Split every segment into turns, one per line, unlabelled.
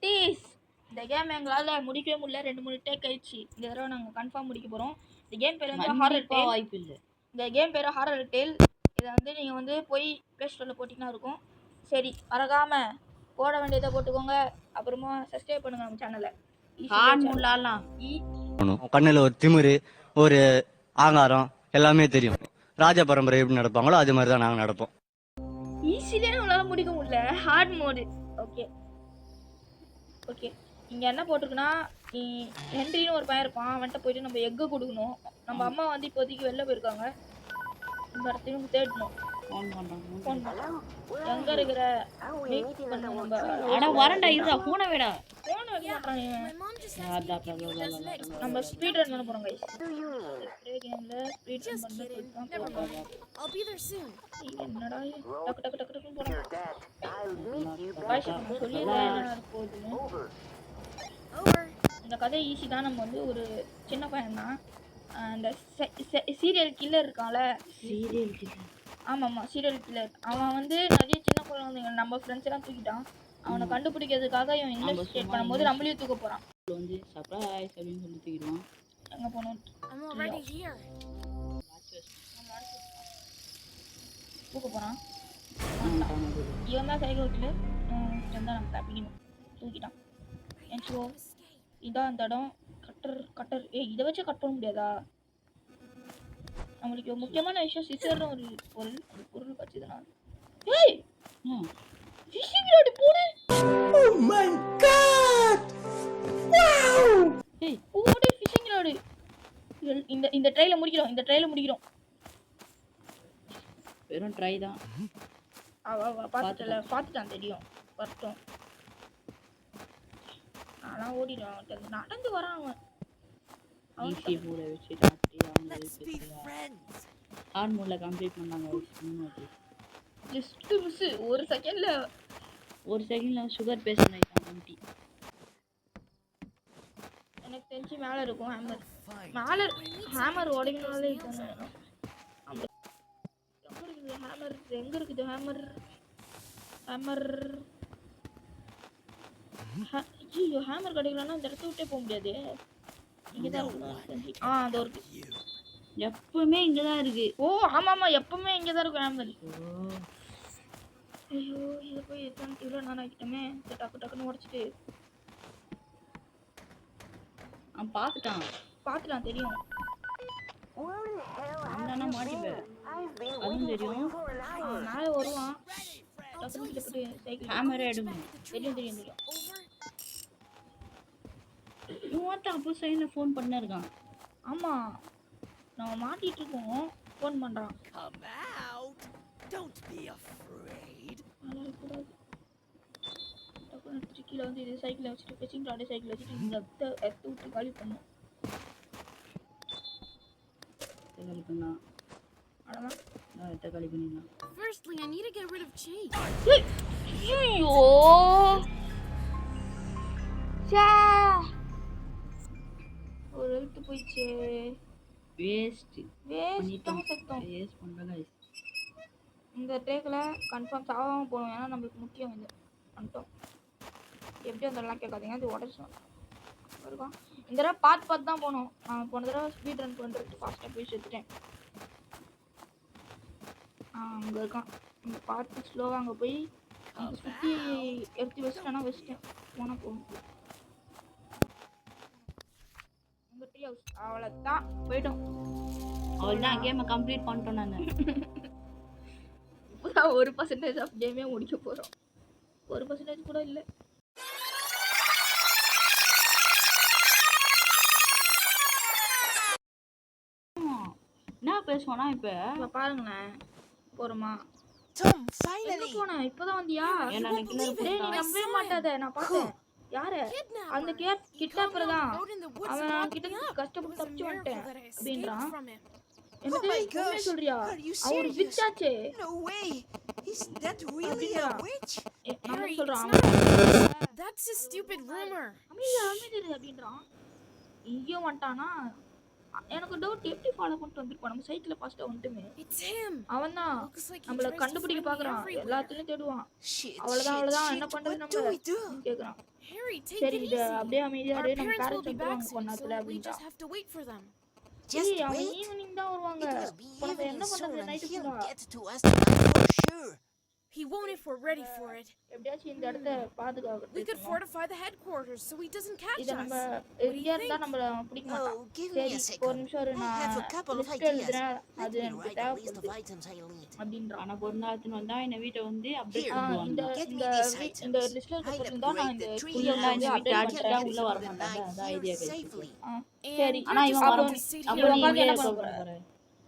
குட்டீஸ் இந்த கேம் எங்களால் முடிக்கவே முடியல. 2-3 டேக் ஆயிடுச்சு. இந்த தடவை நாங்கள் கன்ஃபார்ம் முடிக்க போகிறோம். இந்த கேம் பேர் வந்து ஹாரர் டேல்.
வாய்ப்பு இல்லை.
இந்த கேம் பேர் ஹாரர் டேல். இதை வந்து நீங்கள் வந்து போய் ப்ளே ஸ்டோரில் போட்டிங்கன்னா இருக்கும். சரி, மறக்காமல் போட வேண்டியதை போட்டுக்கோங்க. அப்புறமா சப்ஸ்கிரைப் பண்ணுங்கள் நம்ம சேனலை.
கண்ணில் ஒரு திமிரு, ஒரு ஆங்காரம் எல்லாமே தெரியும். ராஜ பரம்பரை எப்படி நடப்பாங்களோ அது மாதிரி தான் நாங்கள் நடப்போம்.
ஈஸிலே நம்மளால முடிக்க முடியல. Hard mode. Okay okay. இங்கே என்ன போட்டிருக்குன்னா, நீ ஹென்ரின்னு ஒரு பையன் இருப்பான். அவன்கிட்ட போயிட்டு நம்ம எக்கு கொடுக்கணும். நம்ம அம்மா வந்து இப்போதைக்கு வெளில போயிருக்காங்க. இந்த இடத்தையும் தேடணும். ஃபோன் பண்ணலாம். எங்க இருக்கிற
நம்ம வரண்டா இருடா ஃபோனை விடா.
ஃபோன் வைக்க மாட்டான். நம்ம ஸ்பீட் ரன் பண்ண போறோம் गाइस. ஒரே கேம்ல ஸ்பீட் ரன் பண்றது. என்னடா டக்கு டக்கு டக்கு டக்கு போறோம். गाइस சொல்லிடலாம் போகுது. இந்த கதை ஈஸி தான். நம்ம வந்து ஒரு சின்ன பையன் தான். அந்த சீரியல் கில்லர் இருக்கான்ல,
சீரியல் கில்லர்.
ஆமாம்மா, சீரியல் கில்லர். அவன் வந்து நிறைய சின்ன குழந்தைங்க நம்ம ஃப்ரெண்ட்ஸ் எல்லாம் தூக்கிட்டான். அவனை கண்டுபிடிக்கிறதுக்காக இவன் இன்வெஸ்டிகேட் பண்ணும்போது நம்மளையும் தூக்க போறான்.
வந்து சர்ப்ரைஸ் அப்படின்னு சொல்லி தூக்கிடுவான்.
எங்க போனோம்? தூக்க போறான். இவன் தான் சைக்கிள் கில்லர். இருந்தா நம்ம தப்பிக்கணும். தூக்கிட்டான். என்ச்சோ இதான் அந்த இடம். கட்டர் இதை வச்சு கட் பண்ண முடியாதா? நம்மளுக்கு முக்கியமான விஷயம் சிசர்னு ஒரு பொருள். அந்த பொருள் வச்சுதான். ஏய் ஃபிஷிங் ராட் போடு. Oh my God, wow. ஏய் போடு ஃபிஷிங் ராட். இந்த ட்ரைல முடிக்கிறோம்.
வெறும் ட்ரை தான்.
வா பார்த்துட்டான் தெரியும். வரட்டும். ஆனா ஓடிடுவான். நடந்து வரான் அவன்.
ஈஸி மூட வச்சு டாக்டி ஹார்ட் மோட்ல கம்ப்ளீட் பண்ணாங்க.
Just miss. ஒரு செகண்ட்ல
சுகர் பேஷண்ட் ஆயிட்டான் ஆண்டி.
எனக்கு தெரிஞ்சு மேல இருக்கும் ஹேமர். மேல ஹேமர் உடைக்கனாலே இதானே. எங்க இருக்குது ஹேமர்? ஐயோ ஹேமர் கிடைக்கலன்னா இந்த இடத்த விட்டே போக முடியாது. இங்கதான் இருக்கு. அதோ இருக்கு.
எப்பவுமே இங்கதான் இருக்கு.
ஓ ஆமாமா, எப்பவுமே இங்கதான் இருக்கும் ஹேமர். ஐயோ இதை போய் இவ்வளோ நான் ஆகிட்டோமே. டக்கு டக்குன்னு உடச்சிட்டு
அவன் பார்த்துட்டான் தெரியும். என்னன்னா மாட்டிப்பேன் அதுவும் தெரியும்.
மேலே வருவான். டக்குன்னு கிட்ட போட்டு சைக்கிள்
ஹேமரே எடுங்க.
தெரியும்.
இவன் அப்போ சைடில் ஃபோன் பண்ண இருக்கான்.
ஆமாம், நம்ம மாட்டிகிட்டு இருக்கோம். ஃபோன் பண்ணுறான். டக்குன்னு எடுத்துட்டு கீழே வந்து இது சைக்கிளை வச்சுட்டு ஃபிஷிங் ராடே சைக்கிள் வச்சுட்டு இந்த எடுத்து விட்டு காலி பண்ணும்.
அவ்வளோதான் காலி பண்ணிடலாம்.
ஐயோ ஒரு எழுத்து போயிடுச்சு.
வேஸ்ட்
பண்ணுறேன். இந்த டேக்கில் கன்ஃபார்ம் சாவாமல் போகணும். ஏன்னா நம்மளுக்கு முக்கியம் இது பண்ணிட்டோம். எப்படி அதெல்லாம் கேட்காதீங்க. அது உடச்சோம் இருக்கும். இந்த தடவை பார்த்து தான் போகணும். நான் போன தடவை ஸ்பீட் ரன் பண்ணுறது ஃபாஸ்ட்டாக போய் செத்துட்டேன். அங்கே இருக்கான். இங்கே பார்த்து ஸ்லோவாக அங்கே போய் அங்கே சுற்றி எடுத்து வச்சுட்டேன். போனால் போகணும். உங்கள் ட்ரீ ஹவுஸ் அவ்வளோதான். போயிட்டோம்.
அவ்வளோதான். கேமை கம்ப்ளீட் பண்ணிட்டோம். நான்
இப்போதான் 1% ஆஃப் கேமே முடிக்க போகிறோம். 1% கூட இல்லை.
என்ன பேசுவானா இப்போ
பாருங்களேன். போகிறோமா? போனேன் இப்போதான் வந்தியா? நீ நம்பவே மாட்டாத. நான் பார்த்தேன். யாரு? அந்த கிட்னாப்பர் தான். அவன் கிட்ட கஷ்டப்பட்டு தப்பிச்சு வந்துட்டேன் அப்படின்றான். என்ன சொல்றியா? அவர் விச்சாச்சே. சொல்றான் அப்படின்றான். இங்கேயும் வந்துட்டானா? எனக்கு டவுட் எப்படி ஃபாலோ பண்ணிட்டு வந்திருப்பான் நம்ம சைக்கிளை ஃபாஸ்ட்டாக வந்துட்டுமே.
It's him.
அவன் தான்
Looks like he
நம்மள
tries to
கண்டுபிடிக்க
find me
பார்க்குறான்,
everywhere.
எல்லாத்துலயும் தேடுவான்.
Shit,
அவ்வளோதான்
shit,
என்ன
shit.
பண்ணுறது
What
நம்ம
do we do?
கேட்குறான்.
Harry, take
சரி
it
இதை
easy.
அப்படியே அமைதியாக
Our
அப்படியே நம்ம
parents will
parents
be back
வந்துருவாங்க கொஞ்ச
soon,
நேரத்தில்
so we just
அப்படின்ட்டான்.
have to wait for them.
Just
அவன்
wait.
ஈவினிங் தான் வருவாங்க.
It will be
இப்போ நம்ம
evening
என்ன
soon
பண்ணுறது
and
நைட்டு
he'll
ஃபுல்லாக?
get to us tonight for sure.
He won't if we're ready for it.
எப்படியாச்சும் இந்த இடத்த பாதுகாக்க
We could
இருக்கணும்.
fortify the headquarters so he doesn't catch
இதை நம்ம
us. What do
இங்கே
you
இருந்தா
think?
நம்மள பிடிக்க மாட்டான்.
Oh, give me
சரி
a
ஒரு
second.
நிமிஷம் இரு,
I have a
நான்
couple of
லிஸ்ட்
ideas.
எழுதுறேன்,
Let
அது
me
எனக்கு
write a list of
தேவைப்படுது
items I'll need.
அப்படின்றான்.
ஆனா ஒரு நாள் வந்தா என்ன வீட்டை வந்து அப்டேட்
Here.
பண்ணுவாங்க.
Get me
இந்த
these
இந்த
items.
லிஸ்ட்ல இருக்க
I'll
பொருள் தான் நான் இந்த
upgrade the tree
குடியை
house
வந்து
and
அப்டேட்
we
அடிச்சா
can
பண்றேன்.
உள்ள
get
வர
through the
மாட்டாங்க.
night
அதான்
here
idea கிடைச்சது.
safely.
And
சரி,
you're
ஆனா
just
இவன்
going
வர
to sit
அப்புறம்
here.
உட்காந்து
நீ
என்ன
என்ன
பண்ண
பண்ண
போற?
போற?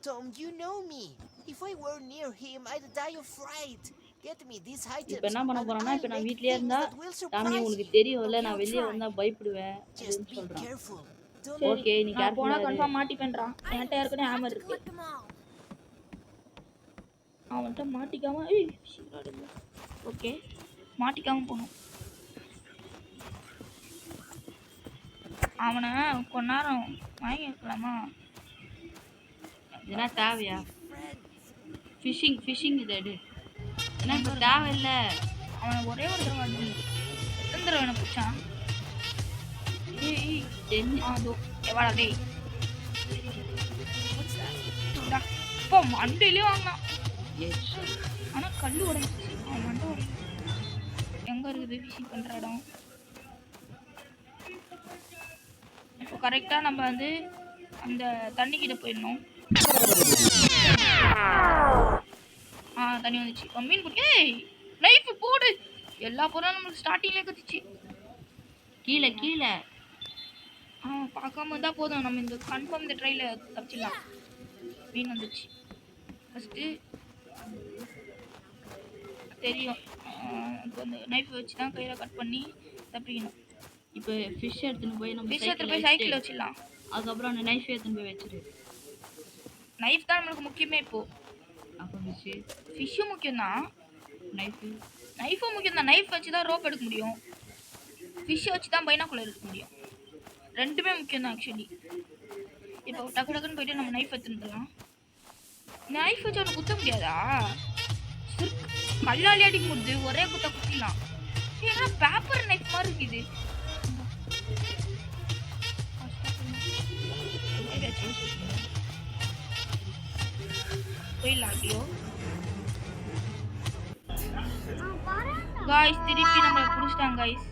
Tom, you know me. If I were near him, I'd die of fright. Get me these items.
இப்ப என்ன பண்ண
and
போறான்னா
I'll
இப்ப நான்
make
வீட்லயே
things
இருந்தா
that will
சாமி
surprise
உங்களுக்கு
you.
தெரியும்ல நான்
Okay, I'll
வெளியே
try.
வந்தா பயப்படுவேன்
Just
அப்படின்னு
be
சொல்றான்.
careful. Don't
சரி,
ஓகே நீ
நான் போனா
கேர்ஃபுல்லா இரு.
கன்ஃபார்ம் மாட்டிப்பேன்றான். என்கிட்ட ஏற்கனவே
I have
ஹேமர்
to
இருக்கு.
collect them all.
அவன்கிட்ட மாட்டிக்காம ஓகே மாட்டிக்காம போகணும். அவனை கொஞ்ச நேரம் வாங்கி வைக்கலாமா?
இதெல்லாம் தேவையா? ஃபிஷிங் இது எடு. ஏன்னா இப்ப தேவையில்ல.
அவனை ஒரே ஒரு தடவை வந்து எத்தனை தடவை என்ன பிடிச்சான்? அதோ எவாடா டேய் இந்தா. இப்போ மண்டையிலே வாங்கினான். ஆனா கல்லு உடஞ்சிச்சு. அவன் மண்டை உடஞ்சி எங்க இருக்குது ஃபிஷிங் பண்ற இடம்? இப்போ கரெக்டா நம்ம வந்து அந்த தண்ணி கிட்ட போயிடணும். தண்ணி வந்துச்சு. இப்போ மீன் பிடி. ஏய் நைஃப் போடு. எல்லா பொருளும் நம்மளுக்கு ஸ்டார்டிங்லேயே கத்துச்சு.
கீழே கீழே
பார்க்காம இருந்தா போதும். நம்ம இந்த கன்ஃபார்ம் இந்த ட்ரைல தப்பிச்சிடலாம். மீன் வந்துச்சு. ஃபஸ்ட்டு தெரியும் இப்போ அந்த நைஃப் வச்சு தான் கையில் கட் பண்ணி தப்பிக்கணும்.
இப்போ ஃபிஷ் எடுத்துன்னு போய் நம்ம
ஃபிஷ் எடுத்துட்டு போய் சைக்கிளில் வச்சிடலாம்.
அதுக்கப்புறம் அந்த நைஃப் எடுத்துன்னு போய் வச்சிரு.
நைஃப் தான் நம்மளுக்கு முக்கியமே இப்போது.
அப்போ
ஃபிஷ்ஷும் முக்கியம்தான்,
நைஃபும்
முக்கியம் தான். நைஃப் வச்சு தான் ரோப் எடுக்க முடியும், ஃபிஷ்ஷை வச்சு தான் பைனாக்குலர் எடுக்க முடியும். ரெண்டுமே முக்கியம் தான் ஆக்சுவலி. இப்போ டக்கு டக்குன்னு போயிட்டு நம்ம நைஃப் எடுத்துக்கலாம். நைஃப் வச்சு அவனை குத்த முடியாதா? கல்லாலே அடிக்க முடியுது, ஒரே குத்த குத்திடலாம். ஏன்னா பேப்பர் நைஃப் மாதிரி இருக்குது. போயிடலாம் அப்படியோ. காய்ஸ் திருப்பி நம்மளை பிடிச்சிட்டாங்க காய்ஸ்.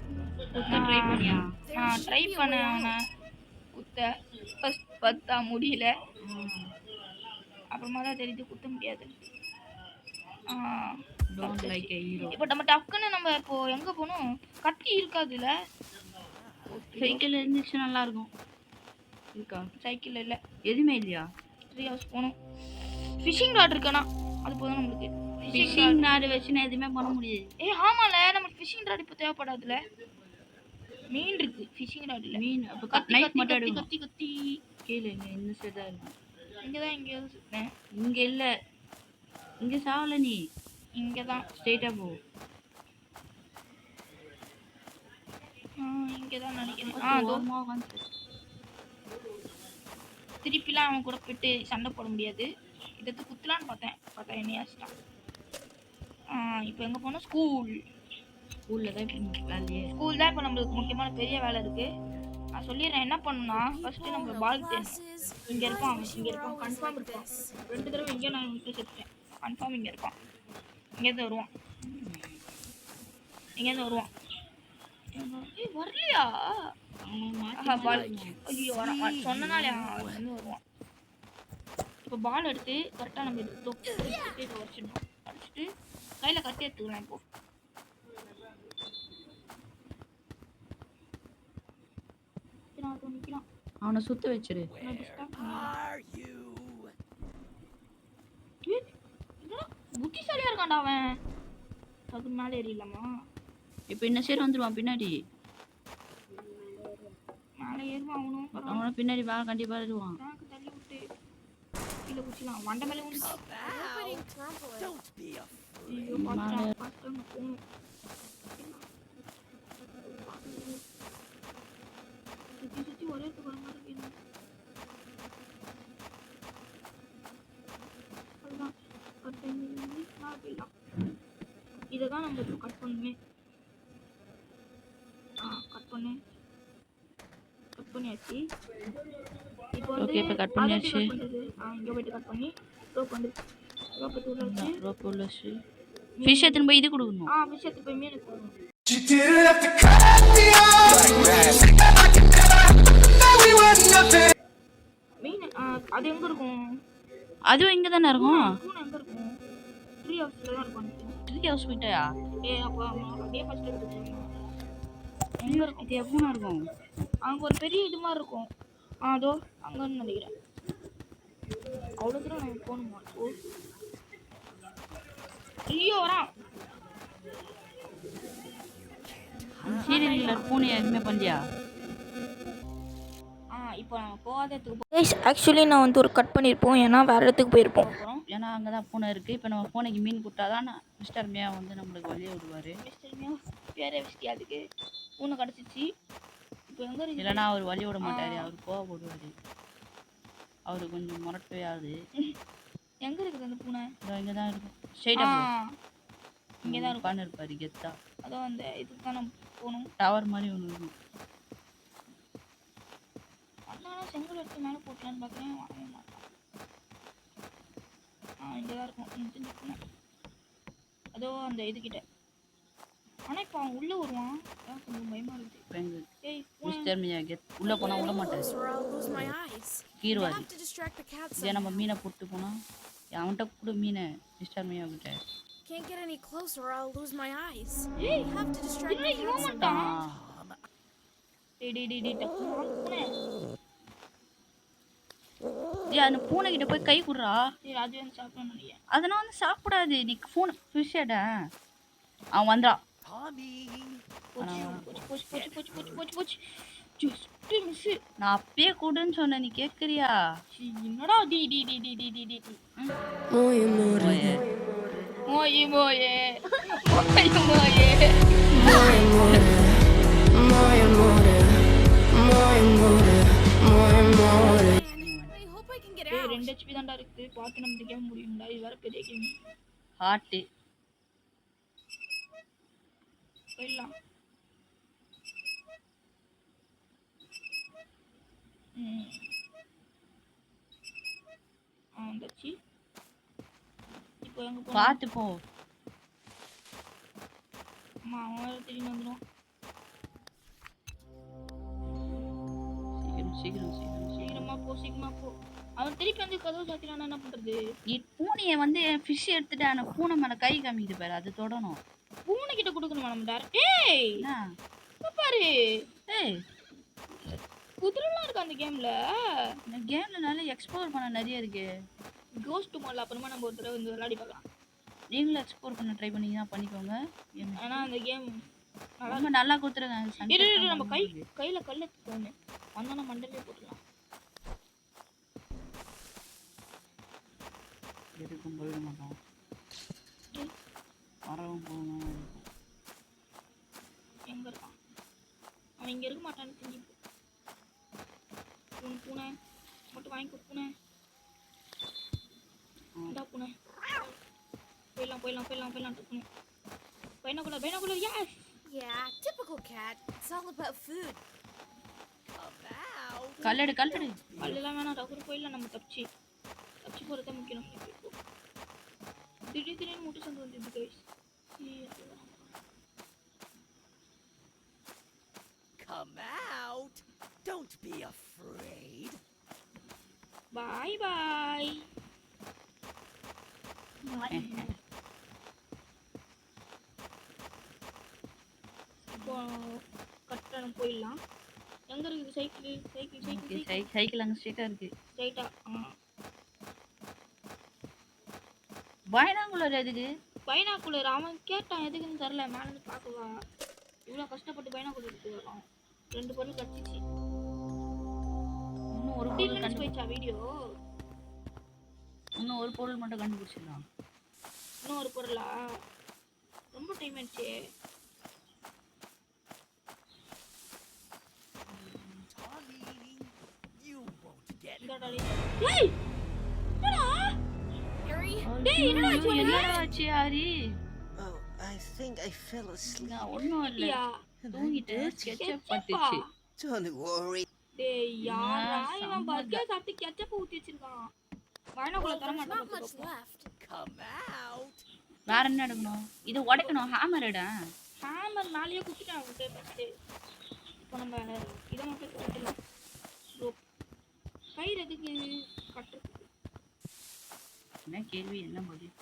குத்த ட்ரை பண்ணியா? ட்ரை பண்ண அவனை குத்த ஃபர்ஸ்ட் பார்த்தா முடியல, அப்புறமா தான் தெரியுது குத்த முடியாது. இப்போ நம்ம டக்குன்னு நம்ம இப்போ எங்க போகணும்? கத்தி இருக்காதுல்ல?
சைக்கிள் இருந்துச்சு நல்லா இருக்கும். இருக்கா?
சைக்கிள் இல்லை,
எதுவுமே இல்லையா?
ட்ரீ ஹவுஸ் போகணும். ஃபிஷிங் ராட் இருக்கானா? அது போதும் நம்மளுக்கு.
ஃபிஷிங் ராட் வச்சு நான் எதுவுமே பண்ண முடியாது.
ஆமால நமக்கு ஃபிஷிங் ராட் இப்போ தேவைப்படாதுல. மீன் இருக்கு, ஃபிஷிங் ராட் இல்லை.
மீன் அப்போ
கத்தி
நைஃப்
கத்தி
மட்டும்
கத்தி
எடுக்கணும்.
கத்தி கத்தி
கீழே இங்கே இந்த சைடு தான் இருக்கும்.
இங்கே தான் எங்கேயாவது சுத்தேன்.
இங்கே இல்லை, இங்கே சாவல நீ.
இங்கே தான்
ஸ்ட்ரெயிட்டாக போ.
இங்கே தான் நினைக்கிறேன். திருப்பிலாம் அவன் கூட போயிட்டு சண்டை போட முடியாது. இதை குத்தலான்னு பார்த்தா என்னையாச்சிட்டான். இப்போ எங்கே போனோம்?
ஸ்கூலில் தான் இப்போ வேலையே.
ஸ்கூல் தான் இப்போ நம்மளுக்கு முக்கியமான பெரிய வேலை இருக்குது. நான் சொல்லிடுறேன் என்ன பண்ணணும்னா, ஃபஸ்ட்டு நம்ம பால் தேடணும். இங்கே இருப்பான் அவன், இங்கே இருப்பான், கன்ஃபார்ம் இருப்பான். 2 தடவை இங்கே நான் விட்டு செத்துட்டேன். கன்ஃபார்ம் இங்கே இருப்பான். இங்கேருந்து வருவான், இங்கேருந்து வருவான். வரலையா? பால் ஐயோ வரான். சொன்னனாலே அவன் வந்து வருவான். இப்போ பால் எடுத்து கரெக்டாக நம்ம எடுத்து வச்சிடணும். அடிச்சுட்டு கையில் கட்டி எடுத்துக்கலாம். இப்போ
அவனை சுத்த வச்சிரு.
புத்திசாலியா இருக்கான்டா அவன். அதுக்கு மேலே ஏறிடலாமா?
இப்போ என்ன சைடு வந்துடுவான் பின்னாடி.
மேலே ஏறுவான் அவனும்.
அவனை பின்னாடி வேலை கண்டிப்பாக ஏறுவான்.
தள்ளி விட்டு கீழே குச்சிடலாம். வண்டை மேலே வந்து போகணும். சுற்றி சுற்றி ஒரே வர மாதிரி தான் நம்ம இப்போ கட் பண்ணுமே. கட் பண்ணியாச்சு. இப்போ வந்து
ஓகே இப்போ கட் பண்ணியாச்சு.
இங்க போயிட்டு கட் பண்ணி ரோப் வந்து ரோப் எடுத்து உள்ள வச்சு
ரோப் உள்ள வச்சு ஃபிஷ் எடுத்துன்னு போய் இது கொடுக்கணும்.
ஃபிஷ் எடுத்து போய் மீன் எடுத்துக்கணும். மீன் அது எங்க இருக்கும்?
அதுவும் இங்க தானே இருக்கும்.
பூனை எங்க இருக்கும்? ட்ரீ ஹவுஸ்ல தான் இருக்கும்.
ட்ரீ ஹவுஸ் கிட்டயா?
அப்போ அப்படியே ஃபர்ஸ்ட் எடுத்துக்கணும்.
எங்க இருக்கு? இது எப்போ இருக்கும்?
அங்க ஒரு பெரிய இது மாதிரி இருக்கும். அதோ அங்கன்னு நினைக்கிறேன். அவ்வளோ தூரம் நம்ம போகணுமா? ஐயோ வரான்.
சீரியல் கில்லர் பூனையை எதுவுமே பண்ணியா?
இப்போ நம்ம போகாத இடத்துக்கு ஆக்சுவலி நான் வந்து ஒரு கட் பண்ணியிருப்போம். ஏன்னா வேறு இடத்துக்கு போயிருப்போம்.
ஏன்னா அங்கே தான் பூனை இருக்குது. இப்போ நம்ம பூனைக்கு மீன் கொடுத்தாதான் மிஸ்டர் மியா வந்து நம்மளுக்கு வழியை விடுவார்.
மிஸ்டர் மியா பேரே வச்சுட்டியா? அதுக்கு பூனை கிடச்சிச்சு. இப்போ எங்கே இருக்கு?
இல்லைன்னா அவர் வழி விட மாட்டார். அவர் கோவப்படுவார். அவரு கொஞ்சம் முரட்டையாகுது.
எங்கே இருக்குது அந்த பூனை?
இங்கே தான் இருக்கும். ஸ்ட்ரைட்டாக
இங்கே தான்
உட்காந்து இருப்பார் கெத்தா.
அதான் அந்த இதுக்கு தான் நம்ம போகணும்.
டவர் மாதிரி ஒன்று இருக்கும்.
அண்ணா செங்கல் எடுத்து மேலே போட்டலான்னு பார்க்குறேன். வாங்கவே மாட்டான். இங்கே தான் இருக்கும். இந்த பூனை அதோ அந்த இதுக்கிட்ட. ஆனால் இப்போ அவன் உள்ளே வருவான். கொஞ்சம் பயமாக இருக்குது.
மிஸ்டர் மியா கெத் உள்ளே போனால் விட மாட்டார். கீறுவார். இதே நம்ம மீனை போட்டு போனால் அவன்கிட்ட கூட மீனை மிஸ்டர் மியா கிட்ட.
Can't get any closer or I'll lose my eyes. You have to distract the cat somehow.
அந்த பூனை கிட்ட போய் கை குடுறா.
அது வந்து சாப்பிடணும்.
அதெல்லாம் வந்து சாப்பிடாது. நீ ஃபோன் ஃபிஷ் எட அவன் வந்தா. நான் அப்பயே கூடுன்னு சொன்னேன். நீ கேட்குறியா?
என்னடா டி டி டி டி டி டி டி மோயே மோயே மோயே மோயே மோயே
I hope I can get out.
2 HP தான்டா இருக்கு. பார்த்து நம்ம இந்த கேம் முடியும்டா. இது வேற பெரிய கேம்.
ஹார்ட்
போயிடலாம். வந்துச்சு. இப்போ எங்க போறோம்?
பார்த்து போ.
அம்மா அவன் திரும்பி வந்துடும்.
சீக்கிரம்
சீக்கிரமா போ. அவன் திருப்பி வந்து கதவு சாத்தினானா என்ன பண்றது?
நீ பூனையை வந்து ஃபிஷ் எடுத்துட்டு அந்த பூனை மேல கை காமிக்குது பாரு. அது தொடணும்.
பூனை கிட்ட கொடுக்கணுமா நம்ம டேரக்ட்? ஏய் பாரு.
ஏய்
குதிரைலாம் இருக்கு அந்த கேம்ல.
இந்த கேம்ல நல்லா எக்ஸ்ப்ளோர் பண்ண நிறைய இருக்கு.
கோஸ்ட் மாடல் அப்புறமா நம்ம ஒரு தடவை வந்து விளையாடி பார்க்கலாம்.
நீங்களும் எக்ஸ்ப்ளோர் பண்ண ட்ரை பண்ணீங்கன்னா பண்ணிக்கோங்க.
ஏன்னா அந்த கேம்
ரொம்ப நல்லா கொடுத்துருங்க.
நம்ம கையில கல் எடுத்துக்கோங்க. வந்தானா மண்டலே போட்டுக்கலாம்.
எதுக்கும் போயிட மாட்டோம். வரவும் போகணும்.
எங்க இருக்கான்? அவன் இங்க இருக்க மாட்டான்னு தெரிஞ்சு. பூனை மட்டும் வாங்கி கொடுப்பூனை. இந்தா பூனை. போயிடலாம் பூனை. Binocular yes.
Yeah, typical cat. It's all about food. Come out.
கல்லடு
கல்லெல்லாம் வேணாம். டக்குனு போயிடலாம். நம்ம தப்பிச்சு போகிறதே முக்கியம். திடீர்னு மூட்டை சந்து வந்து guys.
Come out. Don't be afraid.
Bye. இப்போ கட்டணம் போயிடலாம். எங்க இருக்குது
சைக்கிள் அங்கே ஸ்ட்ரைட்டாக இருக்கு.
ஸ்ட்ரைட்டா
பைனாகுலர் எதுக்கு?
பைனாகுலர் அவன் கேட்டான். எதுக்குன்னு தெரியல. மேலேருந்து பார்க்கவா இவ்வளோ கஷ்டப்பட்டு பைனாகுலர் எடுத்து வரோம். 2 பொருள் கட்டிச்சு.
இன்னும் ஒரு பொருள்
போயிடுச்சா வீடியோ?
இன்னும் ஒரு பொருள் மட்டும் கண்டுபிடிச்சிடலாம்.
இன்னும் ஒரு பொருளா? ரொம்ப டைம் ஆயிடுச்சு.
Harry?
டேய் என்னடா ஆச்சு?
என்னடா ஆச்சு Hari?
Oh, I think I fell asleep.
நான் ஒன்றும் இல்லை
யா
தூங்கிட்டு ஸ்கெட்சப்
கெச்சப்பா
பட்டுச்சு
Don't worry.
டேய் யாரா
செம்ம
இவன் பர்கர் சாப்பிட்டு கெச்சப் ஊத்தி வச்சிருக்கான் வாயனக்குள்ள தர
There's not much
மாட்டான்
left. Come out.
வேற என்ன எடுக்கணும் இது உடைக்கணும் ஹேமர் எட
ஹேமர் மேலேயே குத்திட்டான் அவன்கிட்ட ஃபர்ஸ்ட் இப்போ நம்ம இதை மட்டும் கட்டலாம் ரோப் கயிறு எதுக்கு கட்டுறதுக்கு
என்ன கேள்வி என்ன பதில்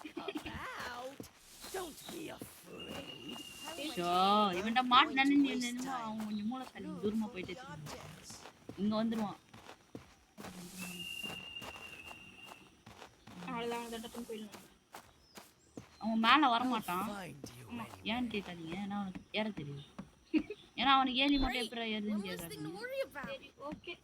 Come out. Don't be afraid.
ஷோ இவன்ட்ட மாட்டினானு என்னமோ அவன் கொஞ்சம் மூளை தள்ளி தூரமா போயிட்டு
Objects.
இங்க வந்துருவான்
அவ்வளோதான் அவன் தட்டத்துன்னு போயிடலாம்
அவன் மேல வரமாட்டான்
Find you.
ஆமா ஏன்னு கேட்காதீங்க ஏன்னா அவனுக்கு ஏற தெரியும் ஏன்னா அவனுக்கு ஏறி மட்டும் எப்படி ஏறுதுன்னு
One less thing to
கேட்காதீங்க
worry about.
சரி ஓகே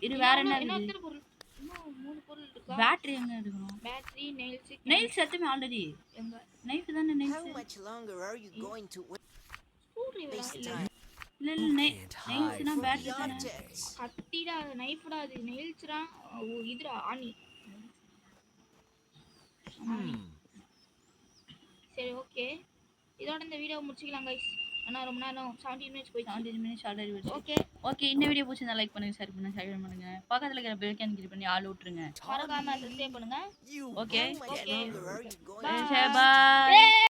இது வேற என்ன
என்ன
இருக்குது
எத்தனை பொருள் இன்னும் 3 பொருள் இருக்கா
பேட்டரி எங்க எடுக்கணும்
பேட்டரி நெயில்ஸ்
நெயில்ஸ் எத்துமே ஆல்ரெடி
எங்க
நைஃப் தானே
How
nails
much longer are you going to wait
screw டிரைவரா
this
இல்ல
time?
இல்ல இல்ல நெயில்ஸ்னா
For
பேட்டரி
the
தானே
objects.
கத்திடா நைஃப்டா அது நெயில்ஸ்டா இதுடா ஆணி சரி ஓகே இதோட இந்த வீடியோ முடிச்சுக்கலாம் கைஸ் ஆனா ரொம்ப நேரம் 17 மினிட்ஸ் போயிடுச்சு
17 மினிட்ஸ் ஆல்ரெடி வச்சு
ஓகே
ஓகே இந்த வீடியோ பிடிச்சிருந்தா லைக் பண்ணுங்க ஷேர் பண்ணுங்க சப்ஸ்கிரைப் பண்ணுங்க பக்கத்துல இருக்கிற பெல் ஐகான் கிளிக் பண்ணி ஆல் விட்டுருங்க
மறக்காம சப்ஸ்கிரைப் பண்ணுங்க
You
okay
How much
Okay.
longer are you going
Bye.
to
bye